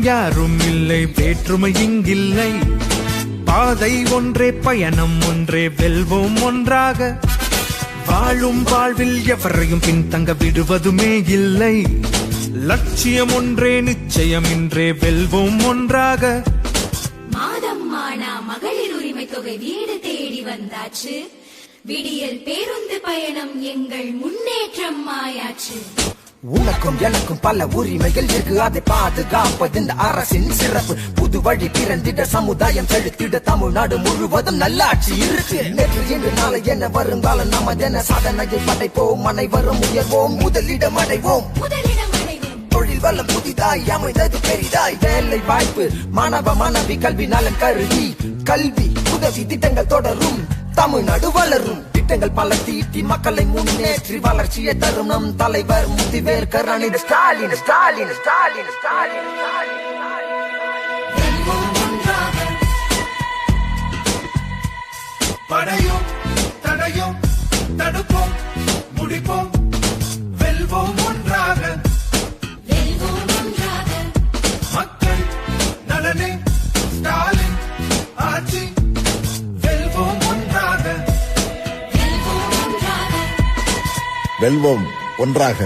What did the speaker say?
யாரும் இல்லை, வேற்றுமை இங்கில்லை. பாதை ஒன்றே, பயணம் ஒன்றே, வெல்வோம் ஒன்றாக. வாழும் வாழ்வில் எவரையும் பின்தங்க விடுவதுமே இல்லை. லட்சியம் ஒன்றே, நிச்சயம் இன்றே, வெல்வோம் ஒன்றாக. மாதம் மானா மகளிர் உரிமை தொகை வீடு தேடி வந்தாச்சு. விடியல் பேருந்து பயணம் எங்கள் முன்னேற்றம் ஆயாச்சு. உனக்கும் எனக்கும் பல உரிமைகள் இருக்கு, அதை பாதுகாப்பது இந்த அரசின் சிறப்பு. புது வழி பிறந்திட, சமுதாயம் செலுத்திட, தமிழ்நாடு முழுவதும் நல்லாட்சி இருக்கு. நேற்று இன்று நாளை என வருங்காலம் நமதென சாதனையை படைப்போம். அனைவரும் உயர்வோம், முதலிடம் அடைவோம். தொழில் வளம் புதிதாய் அமைந்தது பெரிதாய். வேலை வாய்ப்பு, மாணவ மாணவி கல்வி நலன் கருதி, கல்வி உதவி திட்டங்கள் தொடரும், தமிழ்நாடு வளரும். திட்டங்கள் பல தீட்டி மக்களை முன்னேற்றி வளர்ச்சியை தரும் நம் தலைவர் முதிவேர் கருணாநிதி ஸ்டாலின். ஸ்டாலின் ஸ்டாலின் ஸ்டாலின் படையோம், தடையோம், தடுப்போம், முடிப்போம், வெல்வோம் ஒன்றாக. மக்கள் நலனே ஸ்டாலின் ஆட்சி, வெல்வோம் ஒன்றாக. வெல்வோம் ஒன்றாக.